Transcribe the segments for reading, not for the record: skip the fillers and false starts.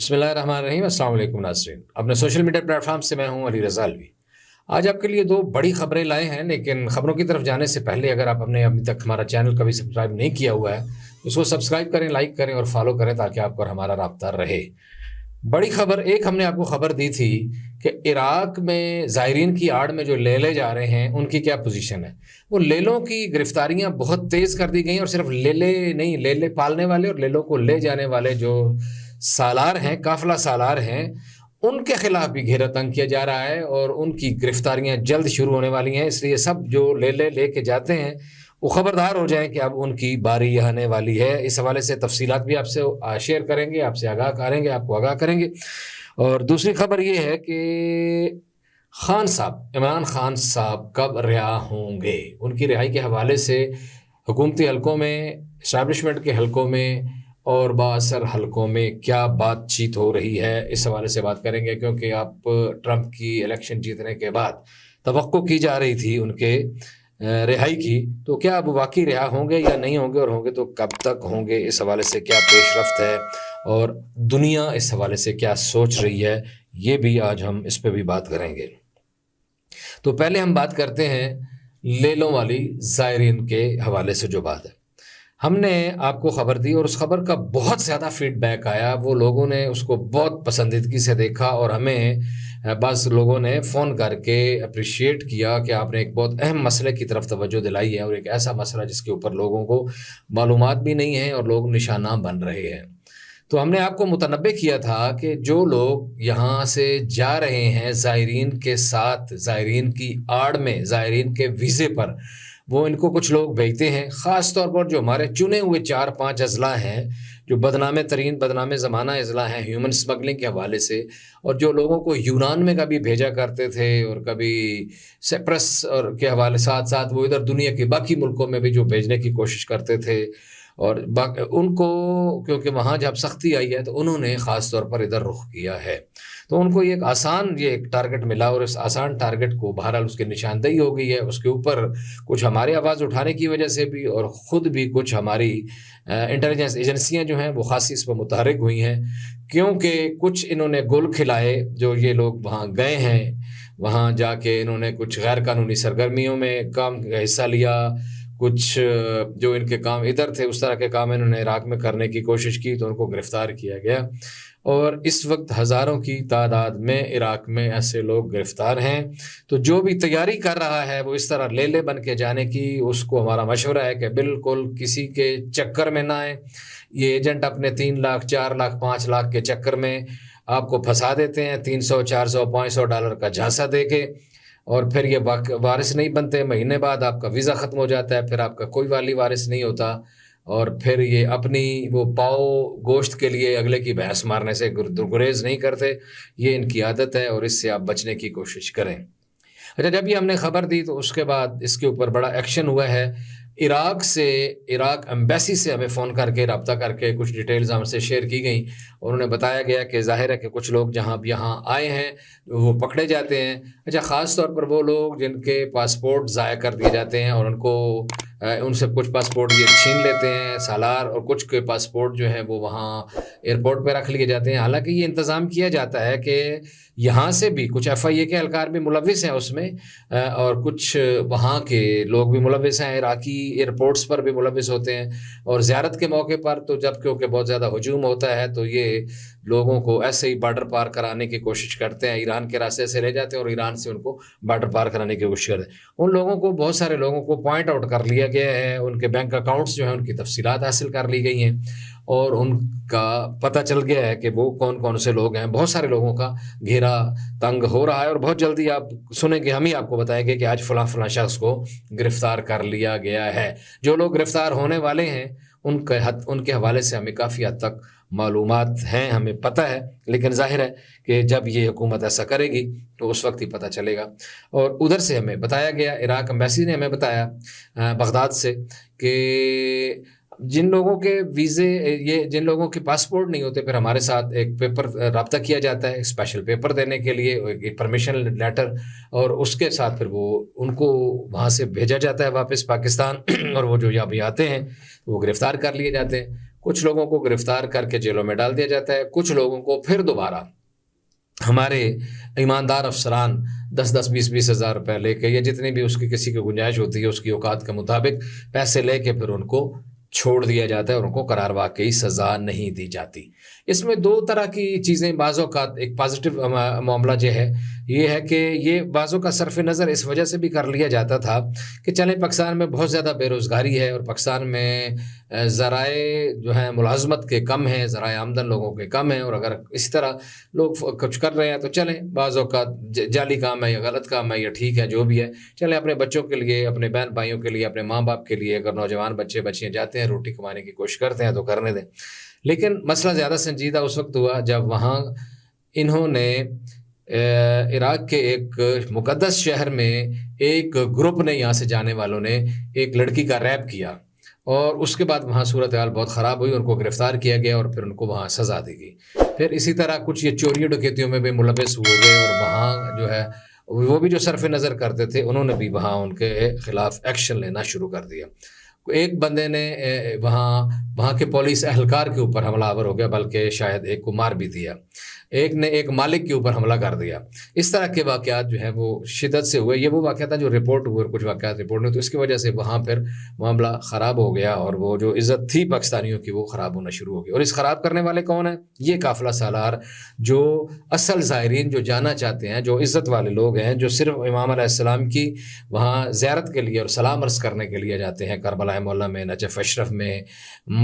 بسم اللہ الرحمن الرحیم۔ السلام علیکم ناظرین، اپنے سوشل میڈیا پلیٹ فارم سے میں ہوں علی رضا الوی۔ آج آپ کے لیے دو بڑی خبریں لائے ہیں، لیکن خبروں کی طرف جانے سے پہلے اگر آپ نے ابھی تک ہمارا چینل کبھی سبسکرائب نہیں کیا ہوا ہے تو اس کو سبسکرائب کریں، لائک کریں اور فالو کریں تاکہ آپ اور ہمارا رابطہ رہے۔ بڑی خبر ایک ہم نے آپ کو خبر دی تھی کہ عراق میں زائرین کی آڑ میں جو لیلے جا رہے ہیں ان کی کیا پوزیشن ہے۔ وہ لیلوں کی گرفتاریاں بہت تیز کر دی گئیں، اور صرف لیلے نہیں، لیلے پالنے والے اور لیلوں کو لے جانے والے جو سالار ہیں، قافلہ سالار ہیں، ان کے خلاف بھی گھیرا تنگ کیا جا رہا ہے اور ان کی گرفتاریاں جلد شروع ہونے والی ہیں۔ اس لیے سب جو لیلے لے کے جاتے ہیں وہ خبردار ہو جائیں کہ اب ان کی باری آنے والی ہے۔ اس حوالے سے تفصیلات بھی آپ سے شیئر کریں گے، آپ سے آگاہ کریں گے، آپ کو آگاہ کریں گے۔ اور دوسری خبر یہ ہے کہ خان صاحب، عمران خان صاحب کب رہا ہوں گے۔ ان کی رہائی کے حوالے سے حکومتی حلقوں میں، اسٹیبلشمنٹ کے حلقوں میں اور بااثر حلقوں میں کیا بات چیت ہو رہی ہے، اس حوالے سے بات کریں گے، کیونکہ آپ ٹرمپ کی الیکشن جیتنے کے بعد توقع کی جا رہی تھی ان کے رہائی کی، تو کیا اب واقعی رہا ہوں گے یا نہیں ہوں گے، اور ہوں گے تو کب تک ہوں گے، اس حوالے سے کیا پیش رفت ہے اور دنیا اس حوالے سے کیا سوچ رہی ہے، یہ بھی آج ہم اس پہ بھی بات کریں گے۔ تو پہلے ہم بات کرتے ہیں لیلوں والی زائرین کے حوالے سے جو بات ہے۔ ہم نے آپ کو خبر دی اور اس خبر کا بہت زیادہ فیڈ بیک آیا، وہ لوگوں نے اس کو بہت پسندیدگی سے دیکھا، اور ہمیں بعض لوگوں نے فون کر کے اپریشیٹ کیا کہ آپ نے ایک بہت اہم مسئلے کی طرف توجہ دلائی ہے، اور ایک ایسا مسئلہ جس کے اوپر لوگوں کو معلومات بھی نہیں ہیں اور لوگ نشانہ بن رہے ہیں۔ تو ہم نے آپ کو متنبہ کیا تھا کہ جو لوگ یہاں سے جا رہے ہیں زائرین کے ساتھ، زائرین کی آڑ میں، زائرین کے ویزے پر، وہ ان کو کچھ لوگ بھیجتے ہیں، خاص طور پر جو ہمارے چنے ہوئے 4-5 اضلاع ہیں جو بدنام ترین، بدنام زمانہ اضلاع ہیں ہیومن سمگلنگ کے حوالے سے، اور جو لوگوں کو یونان میں کبھی بھیجا کرتے تھے اور کبھی سیپرس اور کے حوالے ساتھ ساتھ وہ ادھر دنیا کے باقی ملکوں میں بھی جو بھیجنے کی کوشش کرتے تھے، اور ان کو کیونکہ وہاں جب سختی آئی ہے تو انہوں نے خاص طور پر ادھر رخ کیا ہے، تو ان کو یہ ایک ٹارگٹ ملا، اور اس آسان ٹارگٹ کو بہرحال اس کی نشاندہی ہو گئی ہے۔ اس کے اوپر کچھ ہمارے آواز اٹھانے کی وجہ سے بھی، اور خود بھی کچھ ہماری انٹیلیجنس ایجنسیاں جو ہیں وہ خاصی اس پر متحرک ہوئی ہیں، کیونکہ کچھ انہوں نے گول کھلائے جو یہ لوگ وہاں گئے ہیں، وہاں جا کے انہوں نے کچھ غیر قانونی سرگرمیوں میں کام کا حصہ لیا، کچھ جو ان کے کام ادھر تھے اس طرح کے کام انہوں نے عراق میں کرنے کی کوشش کی، تو ان کو گرفتار کیا گیا، اور اس وقت ہزاروں کی تعداد میں عراق میں ایسے لوگ گرفتار ہیں۔ تو جو بھی تیاری کر رہا ہے وہ اس طرح لیلے بن کے جانے کی، اس کو ہمارا مشورہ ہے کہ بالکل کسی کے چکر میں نہ آئے۔ یہ ایجنٹ اپنے 3 لاکھ 4 لاکھ 5 لاکھ کے چکر میں آپ کو پھنسا دیتے ہیں، $300 400 $500 کا جھانسا دے کے، اور پھر یہ وارث نہیں بنتے۔ مہینے بعد آپ کا ویزا ختم ہو جاتا ہے، پھر آپ کا کوئی والی وارث نہیں ہوتا، اور پھر یہ اپنی وہ پاؤ گوشت کے لیے اگلے کی بھینس مارنے سے گریز نہیں کرتے۔ یہ ان کی عادت ہے، اور اس سے آپ بچنے کی کوشش کریں۔ اچھا، جب یہ ہم نے خبر دی تو اس کے بعد اس کے اوپر بڑا ایکشن ہوا ہے۔ عراق ایمبیسی سے ہمیں فون کر کے رابطہ کر کے کچھ ڈیٹیلز ہم سے شیئر کی گئیں، اور انہوں نے بتایا گیا کہ ظاہر ہے کہ کچھ لوگ جہاں یہاں آئے ہیں وہ پکڑے جاتے ہیں۔ اچھا، خاص طور پر وہ لوگ جن کے پاسپورٹ ضائع کر دیے جاتے ہیں، اور ان سے کچھ پاسپورٹ یہ چھین لیتے ہیں سالار، اور کچھ کے پاسپورٹ جو ہیں وہ وہاں ایئرپورٹ پہ رکھ لیے جاتے ہیں۔ حالانکہ یہ انتظام کیا جاتا ہے کہ یہاں سے بھی کچھ FIA کے اہلکار بھی ملوث ہیں اس میں، اور کچھ وہاں کے لوگ بھی ملوث ہیں، عراقی ایئرپورٹس پر بھی ملوث ہوتے ہیں، اور زیارت کے موقع پر تو جب کیونکہ بہت زیادہ ہجوم ہوتا ہے تو یہ لوگوں کو ایسے ہی بارڈر پار کرانے کی کوشش کرتے ہیں، ایران کے راستے سے لے جاتے ہیں اور ایران سے ان کو بارڈر پار کرانے کی کوشش کرتے ہیں۔ ان لوگوں کو، بہت سارے لوگوں کو پوائنٹ آؤٹ کر لیا گیا ہے، ان کے بینک اکاؤنٹس جو ہیں ان کی تفصیلات حاصل کر لی گئی ہیں، اور ان کا پتہ چل گیا ہے کہ وہ کون کون سے لوگ ہیں۔ بہت سارے لوگوں کا گھیرا تنگ ہو رہا ہے، اور بہت جلدی آپ سنیں گے، ہم ہی آپ کو بتائیں گے کہ آج فلاں فلاں شخص کو گرفتار کر لیا گیا ہے۔ جو لوگ گرفتار ہونے والے ہیں ان کے حوالے سے ہمیں کافی حد تک معلومات ہیں، ہمیں پتہ ہے، لیکن ظاہر ہے کہ جب یہ حکومت ایسا کرے گی تو اس وقت ہی پتہ چلے گا۔ اور ادھر سے ہمیں بتایا گیا، عراق ایمبیسی نے ہمیں بتایا بغداد سے، کہ جن لوگوں کے ویزے، جن لوگوں کے پاسپورٹ نہیں ہوتے، پھر ہمارے ساتھ ایک پیپر رابطہ کیا جاتا ہے اسپیشل پیپر دینے کے لیے، ایک پرمیشن لیٹر، اور اس کے ساتھ پھر وہ ان کو وہاں سے بھیجا جاتا ہے واپس پاکستان، اور وہ جو یہاں بھی آتے ہیں وہ گرفتار کر لیے جاتے ہیں۔ کچھ لوگوں کو گرفتار کر کے جیلوں میں ڈال دیا جاتا ہے، کچھ لوگوں کو پھر دوبارہ ہمارے ایماندار افسران 10-10 20-20 ہزار روپے لے کے یا جتنی بھی اس کی کسی کی گنجائش ہوتی ہے اس کی اوقات کے مطابق پیسے لے کے پھر ان کو چھوڑ دیا جاتا ہے اور ان کو قرار واقعی سزا نہیں دی جاتی۔ اس میں دو طرح کی چیزیں، بعض اوقات ایک پازیٹیو معاملہ جو ہے یہ ہے کہ یہ بعضوں کا صرف نظر اس وجہ سے بھی کر لیا جاتا تھا کہ چلیں پاکستان میں بہت زیادہ بے روزگاری ہے اور پاکستان میں ذرائع جو ہیں ملازمت کے کم ہیں، ذرائع آمدن لوگوں کے کم ہیں، اور اگر اسی طرح لوگ کچھ کر رہے ہیں تو چلیں بعض اوقات جعلی کام ہے یا غلط کام ہے یا ٹھیک ہے جو بھی ہے، چلیں اپنے بچوں کے لیے، اپنے بہن بھائیوں کے لیے، اپنے ماں باپ کے لیے اگر نوجوان بچے بچیاں جاتے ہیں روٹی کمانے کی کوشش کرتے ہیں تو کرنے دیں۔ لیکن مسئلہ زیادہ سنجیدہ اس وقت ہوا جب وہاں انہوں نے عراق کے ایک مقدس شہر میں ایک گروپ نے، یہاں سے جانے والوں نے ایک لڑکی کا ریپ کیا، اور اس کے بعد وہاں صورتحال بہت خراب ہوئی، ان کو گرفتار کیا گیا اور پھر ان کو وہاں سزا دی گئی۔ پھر اسی طرح کچھ یہ چوریوں ڈکیتیوں میں بھی ملوث ہو گئے، اور وہاں جو ہے وہ بھی جو صرف نظر کرتے تھے انہوں نے بھی وہاں ان کے خلاف ایکشن لینا شروع کر دیا۔ ایک بندے نے وہاں کے پولیس اہلکار کے اوپر حملہ آور ہو گیا، بلکہ شاید ایک کو مار بھی دیا، ایک نے ایک مالک کے اوپر حملہ کر دیا۔ اس طرح کے واقعات جو ہیں وہ شدت سے ہوئے۔ یہ وہ واقعات ہیں جو رپورٹ ہوئے اور کچھ واقعات رپورٹ نہیں، تو اس کی وجہ سے وہاں پھر معاملہ خراب ہو گیا اور وہ جو عزت تھی پاکستانیوں کی وہ خراب ہونا شروع ہو گئی۔ اور اس خراب کرنے والے کون ہیں؟ یہ قافلہ سالار، جو اصل زائرین جو جانا چاہتے ہیں، جو عزت والے لوگ ہیں، جو صرف امام علیہ السلام کی وہاں زیارت کے لیے اور سلام عرض کرنے کے لیے جاتے ہیں، کربلا مولا میں، نجف اشرف میں،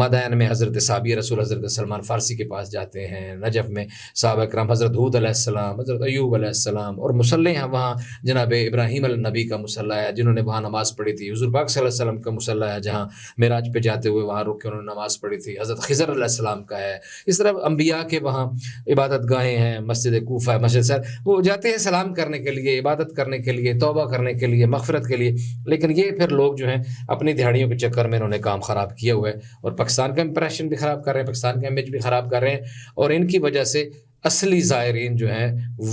مدائن میں حضرت صحابی رسول حضرت سلمان فارسی کے پاس جاتے ہیں، نجف میں صحابہ کرام حضرت ہود علیہ السلام، حضرت ایوب علیہ السلام، اور مصلی ہیں وہاں جناب ابراہیم النبی کا مصلی ہے جنہوں نے وہاں نماز پڑھی تھی، حضور پاک صلی اللہ علیہ وسلم کا مصلی ہے جہاں معراج پہ جاتے ہوئے وہاں رک کے انہوں نے نماز پڑھی تھی، حضرت خضر علیہ السلام کا ہے۔ اس طرح انبیاء کے وہاں عبادت گاہیں ہیں، مسجد کوفہ، مسجد سر، وہ جاتے ہیں سلام کرنے کے لیے، عبادت کرنے کے لیے، توبہ کرنے کے لیے، مغفرت کے لیے۔ لیکن یہ پھر لوگ جو ہیں اپنی دہاڑیوں کے چکر میں انہوں نے کام خراب کیا ہوا ہے اور پاکستان کا امپریشن بھی خراب کر رہے ہیں، پاکستان کا امیج بھی خراب کر رہے ہیں، اور ان کی وجہ سے اصلی زائرین جو ہیں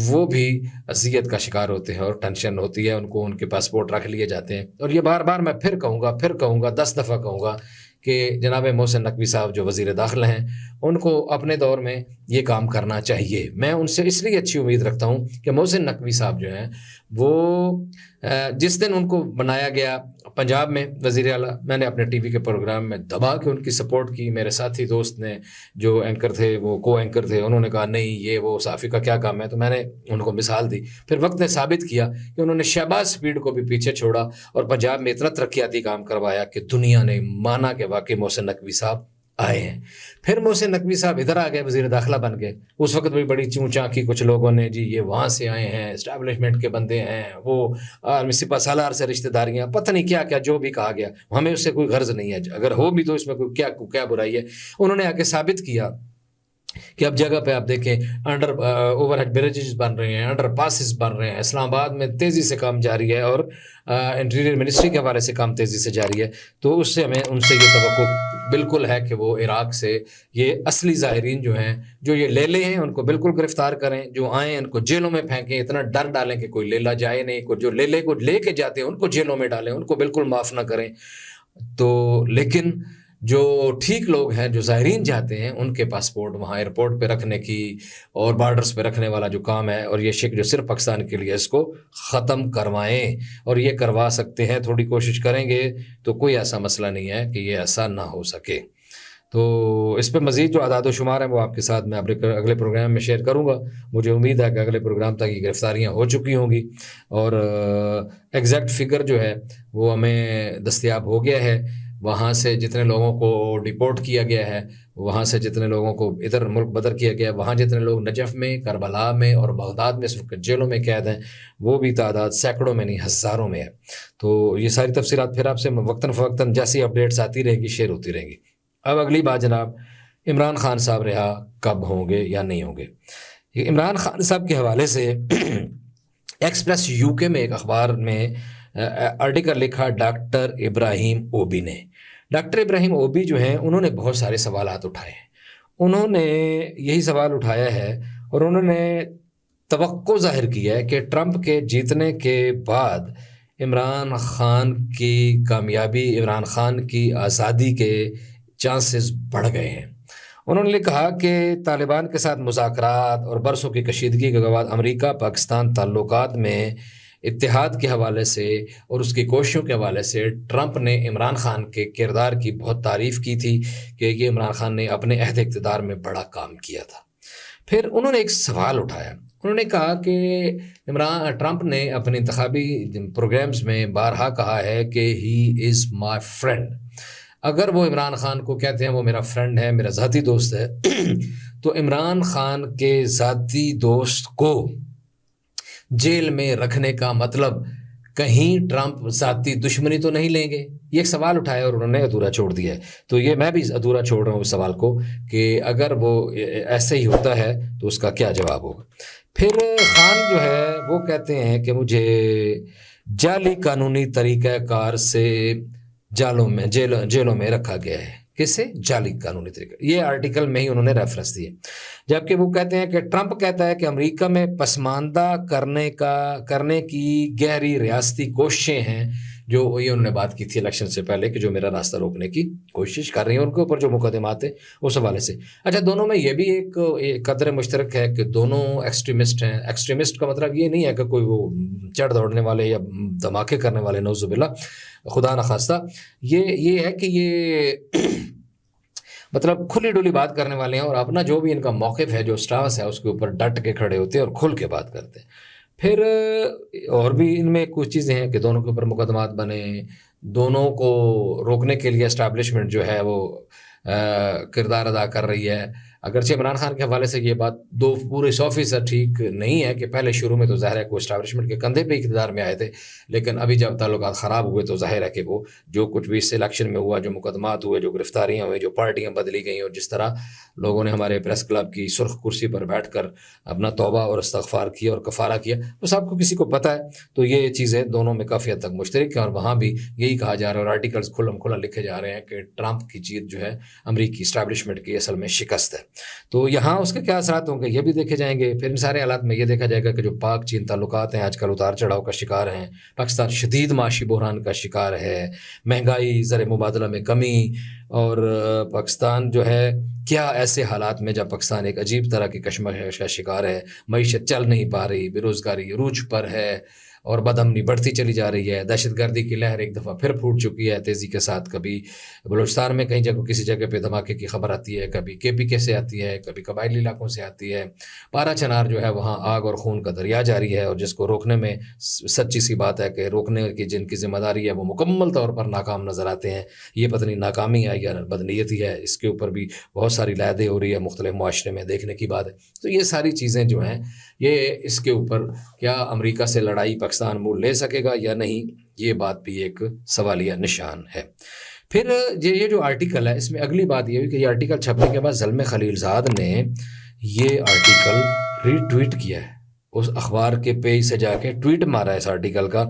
وہ بھی اذیت کا شکار ہوتے ہیں اور ٹینشن ہوتی ہے، ان کو ان کے پاسپورٹ رکھ لیے جاتے ہیں۔ اور یہ بار بار میں پھر کہوں گا 10 دفعہ کہوں گا کہ جناب محسن نقوی صاحب جو وزیر داخلہ ہیں ان کو اپنے دور میں یہ کام کرنا چاہیے۔ میں ان سے اس لیے اچھی امید رکھتا ہوں کہ محسن نقوی صاحب جو ہیں وہ جس دن ان کو بنایا گیا پنجاب میں وزیر اعلیٰ، میں نے اپنے ٹی وی کے پروگرام میں دبا کے ان کی سپورٹ کی۔ میرے ساتھی دوست نے جو اینکر تھے، وہ کو اینکر تھے، انہوں نے کہا نہیں یہ وہ صحافی کا کیا کام ہے، تو میں نے ان کو مثال دی۔ پھر وقت نے ثابت کیا کہ انہوں نے شہباز سپیڈ کو بھی پیچھے چھوڑا اور پنجاب میں اتنا ترقیاتی کام کروایا کہ دنیا نے مانا کہ واقعی محسن نقوی صاحب آئے ہیں۔ پھر محسن نقوی صاحب ادھر آ گئے، وزیر داخلہ بن گئے۔ اس وقت بھی بڑی چونچاں کی کچھ لوگوں نے، جی یہ وہاں سے آئے ہیں، اسٹیبلشمنٹ کے بندے ہیں، وہ سپہ سالار سے رشتہ داریاں، پتہ نہیں کیا کیا جو بھی کہا گیا، ہمیں اس سے کوئی غرض نہیں ہے، اگر ہو بھی تو اس میں کوئی کیا برائی ہے۔ انہوں نے آ کے ثابت کیا کہ اب جگہ پہ آپ دیکھیں انڈر اوور ہیڈ بریجز بن رہے ہیں، انڈر پاسز بن رہے ہیں، اسلام آباد میں تیزی سے کام جاری ہے اور انٹیریئر منسٹری کے حوالے سے کام تیزی سے جاری ہے۔ تو اس سے ہمیں ان سے یہ توقع بالکل ہے کہ وہ عراق سے یہ اصلی زائرین جو ہیں، جو یہ لیلے ہیں، ان کو بالکل گرفتار کریں، جو آئیں ان کو جیلوں میں پھینکیں، اتنا ڈر ڈالیں کہ کوئی لیلا جائے نہیں، کوئی جو لیلے کو لے کے جاتے ہیں ان کو جیلوں میں ڈالیں، ان کو بالکل معاف نہ کریں۔ تو لیکن جو ٹھیک لوگ ہیں، جو زائرین جاتے ہیں، ان کے پاسپورٹ وہاں ایئرپورٹ پہ رکھنے کی اور بارڈرز پہ رکھنے والا جو کام ہے، اور یہ شک جو صرف پاکستان کے لیے، اس کو ختم کروائیں، اور یہ کروا سکتے ہیں، تھوڑی کوشش کریں گے تو کوئی ایسا مسئلہ نہیں ہے کہ یہ ایسا نہ ہو سکے۔ تو اس پہ مزید جو اعداد و شمار ہیں وہ آپ کے ساتھ میں اگلے پروگرام میں شیئر کروں گا۔ مجھے امید ہے کہ اگلے پروگرام تک یہ گرفتاریاں ہو چکی ہوں گی اور ایگزیکٹ فگر جو ہے وہ ہمیں دستیاب ہو گیا ہے۔ وہاں سے جتنے لوگوں کو ڈیپورٹ کیا گیا ہے، وہاں سے جتنے لوگوں کو ادھر ملک بدر کیا گیا، وہاں جتنے لوگ نجف میں، کربلا میں اور بغداد میں اس وقت جیلوں میں قید ہیں، وہ بھی تعداد سینکڑوں میں نہیں ہزاروں میں ہے۔ تو یہ ساری تفصیلات پھر آپ سے وقتاً فوقتاً جیسی اپڈیٹس آتی رہے گی شیئر ہوتی رہیں گی۔ اب اگلی بات جناب، عمران خان صاحب رہا کب ہوں گے یا نہیں ہوں گے؟ عمران خان صاحب کے حوالے سے ایکسپریس یو کے میں ایک اخبار میں آرٹیکل لکھا ڈاکٹر ابراہیم اوبی نے۔ ڈاکٹر ابراہیم اوبی جو ہیں انہوں نے بہت سارے سوالات اٹھائے ہیں۔ انہوں نے یہی سوال اٹھایا ہے اور انہوں نے توقع ظاہر کی ہے کہ ٹرمپ کے جیتنے کے بعد عمران خان کی کامیابی، عمران خان کی آزادی کے چانسز بڑھ گئے ہیں۔ انہوں نے کہا کہ طالبان کے ساتھ مذاکرات اور برسوں کی کشیدگی کے بعد امریکہ پاکستان تعلقات میں اتحاد کے حوالے سے اور اس کی کوششوں کے حوالے سے ٹرمپ نے عمران خان کے کردار کی بہت تعریف کی تھی کہ یہ عمران خان نے اپنے عہد اقتدار میں بڑا کام کیا تھا۔ پھر انہوں نے ایک سوال اٹھایا، انہوں نے کہا کہ ٹرمپ نے اپنے انتخابی پروگرامز میں بارہا کہا ہے کہ ہی از مائی فرینڈ۔ اگر وہ عمران خان کو کہتے ہیں وہ میرا فرینڈ ہے، میرا ذاتی دوست ہے، تو عمران خان کے ذاتی دوست کو جیل میں رکھنے کا مطلب کہیں ٹرمپ ذاتی دشمنی تو نہیں لیں گے؟ یہ ایک سوال اٹھایا اور انہوں نے ادھورا چھوڑ دیا ہے۔ تو یہ میں بھی ادھورا چھوڑ رہا ہوں اس سوال کو کہ اگر وہ ایسے ہی ہوتا ہے تو اس کا کیا جواب ہوگا۔ پھر خان جو ہے وہ کہتے ہیں کہ مجھے جعلی قانونی طریقہ کار سے جیلوں میں رکھا گیا ہے۔ کسے؟ جعلی قانونی طریقہ، یہ آرٹیکل میں ہی انہوں نے ریفرنس دیے۔ جبکہ وہ کہتے ہیں کہ ٹرمپ کہتا ہے کہ امریکہ میں پسماندہ کرنے کی گہری ریاستی کوششیں ہیں، جو یہ انہوں نے بات کی تھی الیکشن سے پہلے کہ جو میرا راستہ روکنے کی کوشش کر رہی ہیں، ان کے اوپر جو مقدمات ہیں اس حوالے سے۔ اچھا، دونوں میں یہ بھی ایک قدر مشترک ہے کہ دونوں ایکسٹریمسٹ ہیں۔ ایکسٹریمسٹ کا مطلب یہ نہیں ہے کہ کوئی وہ چڑھ دوڑنے والے یا دھماکے کرنے والے، نعوذ باللہ، خدا نخواستہ۔ یہ ہے کہ یہ مطلب کھلی ڈولی بات کرنے والے ہیں اور اپنا جو بھی ان کا موقف ہے، جو سٹانس ہے، اس کے اوپر ڈٹ کے کھڑے ہوتے ہیں اور کھل کے بات کرتے ہیں۔ پھر اور بھی ان میں کچھ چیزیں ہیں کہ دونوں کے اوپر مقدمات بنے، دونوں کو روکنے کے لیے اسٹیبلشمنٹ جو ہے وہ کردار ادا کر رہی ہے۔ اگرچہ عمران خان کے حوالے سے یہ بات پورے 100% ٹھیک نہیں ہے کہ پہلے شروع میں تو ظاہر ہے کہ وہ اسٹیبلشمنٹ کے کندھے پہ اقتدار میں آئے تھے، لیکن ابھی جب تعلقات خراب ہوئے تو ظاہر ہے کہ وہ جو کچھ بھی اس الیکشن میں ہوا، جو مقدمات ہوئے، جو گرفتاریاں ہوئیں، جو پارٹیاں بدلی گئیں، اور جس طرح لوگوں نے ہمارے پریس کلب کی سرخ کرسی پر بیٹھ کر اپنا توبہ اور استغفار کیا اور کفارہ کیا، وہ سب کو کسی کو پتہ ہے۔ تو یہ چیزیں دونوں میں کافی حد تک مشترک ہیں، اور وہاں بھی یہی کہا جا رہا ہے اور آرٹیکلز کھلا لکھے جا رہے ہیں کہ ٹرمپ کی جیت جو ہے امریکی اسٹیبلشمنٹ کی اصل میں شکست ہے۔ تو یہاں اس کے کیا اثرات ہوں گے یہ بھی دیکھے جائیں گے۔ پھر ان سارے حالات میں یہ دیکھا جائے گا کہ جو پاک چین تعلقات ہیں آج کل اتار چڑھاؤ کا شکار ہیں، پاکستان شدید معاشی بحران کا شکار ہے، مہنگائی، زر مبادلہ میں کمی، اور پاکستان جو ہے کیا ایسے حالات میں جب پاکستان ایک عجیب طرح کی کشمکش کا شکار ہے، معیشت چل نہیں پا رہی، بے روزگاری عروج پر ہے اور بدامنی بڑھتی چلی جا رہی ہے، دہشت گردی کی لہر ایک دفعہ پھر پھوٹ چکی ہے تیزی کے ساتھ۔ کبھی بلوچستان میں کہیں جگہ کسی جگہ پہ دھماکے کی خبر آتی ہے، کبھی KPK سے آتی ہے، کبھی قبائلی علاقوں سے آتی ہے۔ پارا چنار جو ہے وہاں آگ اور خون کا دریا جاری ہے، اور جس کو روکنے میں سچی سی بات ہے کہ روکنے کی جن کی ذمہ داری ہے وہ مکمل طور پر ناکام نظر آتے ہیں۔ یہ پتہ نہیں ناکامی ہے یا بدنیتی ہے، اس کے اوپر بھی بہت ساری لہدیں ہو رہی ہے مختلف معاشرے میں، دیکھنے کی بات ہے۔ تو یہ ساری چیزیں جو ہیں، یہ اس کے اوپر کیا امریکہ سے لڑائی پاکستان مول لے سکے گا یا نہیں، یہ بات بھی ایک سوالیہ نشان ہے۔ پھر یہ جو آرٹیکل ہے، اس میں اگلی بات یہ ہوئی کہ یہ آرٹیکل چھپنے کے بعد زلمے خلیلزاد نے یہ آرٹیکل ری ٹویٹ کیا ہے، اس اخبار کے پیج سے جا کے ٹویٹ مارا ہے اس آرٹیکل کا،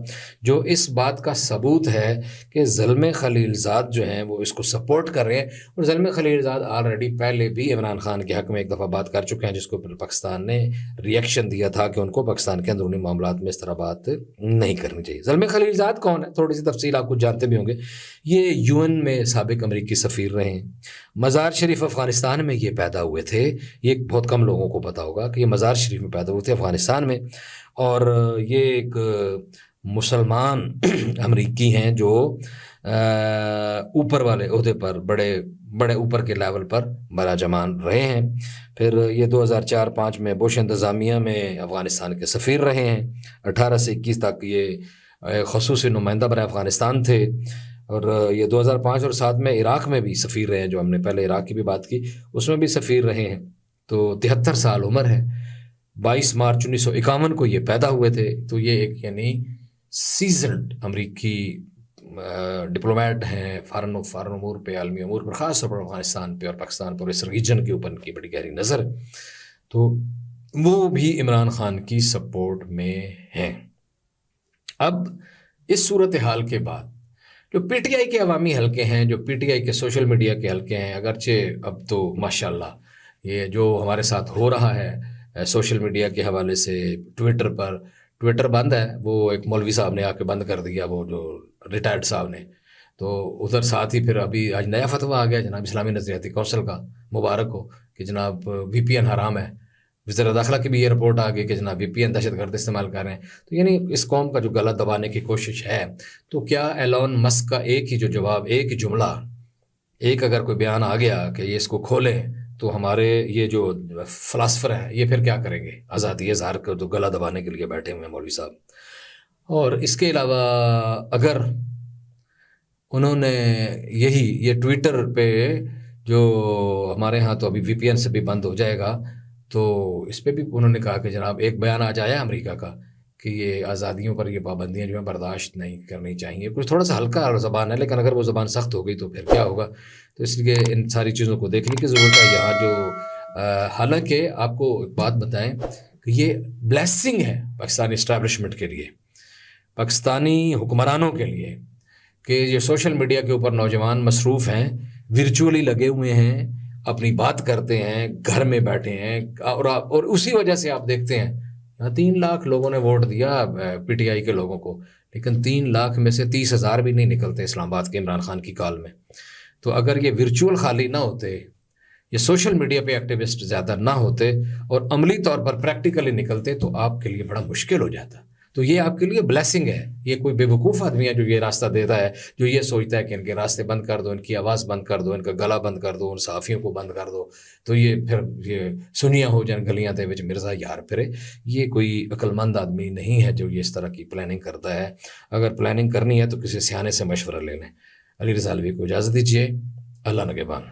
جو اس بات کا ثبوت ہے کہ زلمے خلیلزاد جو ہیں وہ اس کو سپورٹ کر رہے ہیں۔ اور زلمے خلیلزاد آلریڈی پہلے بھی عمران خان کے حق میں ایک دفعہ بات کر چکے ہیں، جس کو پاکستان نے ریئیکشن دیا تھا کہ ان کو پاکستان کے اندرونی معاملات میں اس طرح بات نہیں کرنی چاہیے۔ زلمے خلیلزاد کون ہے؟ تھوڑی سی تفصیل آپ کچھ جانتے بھی ہوں گے۔ یہ UN میں سابق امریکی سفیر رہے ہیں، مزار شریف افغانستان میں یہ پیدا ہوئے تھے۔ یہ بہت کم لوگوں کو پتا ہوگا کہ یہ مزار شریف میں پیدا ہوئے تھے افغانستان میں، اور یہ ایک مسلمان امریکی ہیں جو اوپر والے عہدے پر، بڑے اوپر کے لیول پر براجمان رہے ہیں۔ پھر یہ 2004-05 میں بش انتظامیہ میں افغانستان کے سفیر رہے ہیں۔ 18 سے 21 تک یہ خصوصی نمائندہ برائے افغانستان تھے، اور یہ 2005 اور 2007 میں عراق میں بھی سفیر رہے ہیں، جو ہم نے پہلے عراق کی بھی بات کی، اس میں بھی سفیر رہے ہیں۔ تو 73 سال عمر ہے۔ 22 مارچ 1951 کو یہ پیدا ہوئے تھے۔ تو یہ ایک یعنی سیزنڈ امریکی ڈپلومیٹ ہیں، فارن امور پہ، عالمی امور پر، خاص طور پر افغانستان پہ اور پاکستان پر، اس ریجن کے اوپر ان کی بڑی گہری نظر ہے۔ تو وہ بھی عمران خان کی سپورٹ میں ہیں۔ اب اس صورتحال کے بعد جو PTI کے عوامی حلقے ہیں، جو PTI کے سوشل میڈیا کے حلقے ہیں، اگرچہ اب تو ماشاءاللہ یہ جو ہمارے ساتھ ہو رہا ہے سوشل میڈیا کے حوالے سے، ٹویٹر بند ہے، وہ ایک مولوی صاحب نے آ کے بند کر دیا، وہ جو ریٹائرڈ صاحب نے، تو ادھر ساتھ ہی پھر ابھی آج نیا فتویٰ آ گیا جناب اسلامی نظریاتی کونسل کا، مبارک ہو، کہ جناب وی پی این حرام ہے۔ وزارت داخلہ کی بھی یہ رپورٹ آ گئی کہ جناب وی پی این دہشت گرد استعمال کر رہے ہیں۔ تو یعنی اس قوم کا جو گلا دبانے کی کوشش ہے، تو کیا ایلون مسک کا ایک ہی جو جواب، ایک ہی جملہ، ایک اگر کوئی بیان آ گیا کہ یہ اس کو کھولیں، تو ہمارے یہ جو فلاسفر ہیں یہ پھر کیا کریں گے؟ آزادی اظہار کو تو گلا دبانے کے لیے بیٹھے ہوئے ہیں مولوی صاحب۔ اور اس کے علاوہ اگر انہوں نے یہ ٹویٹر پہ جو ہمارے ہاں تو ابھی وی پی این سے بھی بند ہو جائے گا، تو اس پہ بھی انہوں نے کہا کہ جناب ایک بیان آج آیا امریکہ کا کہ یہ آزادیوں پر یہ پابندیاں جو ہیں برداشت نہیں کرنی چاہیے۔ کچھ تھوڑا سا ہلکا زبان ہے، لیکن اگر وہ زبان سخت ہو گئی تو پھر کیا ہوگا؟ تو اس لیے ان ساری چیزوں کو دیکھنے کی ضرورت ہے یہاں جو حالانکہ آپ کو ایک بات بتائیں کہ یہ بلیسنگ ہے پاکستانی اسٹیبلشمنٹ کے لیے، پاکستانی حکمرانوں کے لیے، کہ یہ سوشل میڈیا کے اوپر نوجوان مصروف ہیں، ورچولی لگے ہوئے ہیں، اپنی بات کرتے ہیں، گھر میں بیٹھے ہیں، اور اسی وجہ سے آپ دیکھتے ہیں یہاں 3 لاکھ لوگوں نے ووٹ دیا پی ٹی آئی کے لوگوں کو، لیکن 3 لاکھ میں سے 30,000 بھی نہیں نکلتے اسلام آباد کے عمران خان کی کال میں۔ تو اگر یہ ورچوئل خالی نہ ہوتے، یہ سوشل میڈیا پہ ایکٹیوسٹ زیادہ نہ ہوتے اور عملی طور پر پریکٹیکلی نکلتے، تو آپ کے لیے بڑا مشکل ہو جاتا۔ تو یہ آپ کے لیے بلیسنگ ہے۔ یہ کوئی بے وقوف آدمی ہے جو یہ راستہ دیتا ہے، جو یہ سوچتا ہے کہ ان کے راستے بند کر دو، ان کی آواز بند کر دو، ان کا گلا بند کر دو، ان صحافیوں کو بند کر دو، تو یہ پھر یہ سنیاں ہو جان گلیاں دے وچ مرزا یار پھرے۔ یہ کوئی عقل مند آدمی نہیں ہے جو یہ اس طرح کی پلاننگ کرتا ہے۔ اگر پلاننگ کرنی ہے تو کسی سیانے سے مشورہ لے لیں۔ علی رضا الوی کو اجازت دیجیے، اللہ نگہبان۔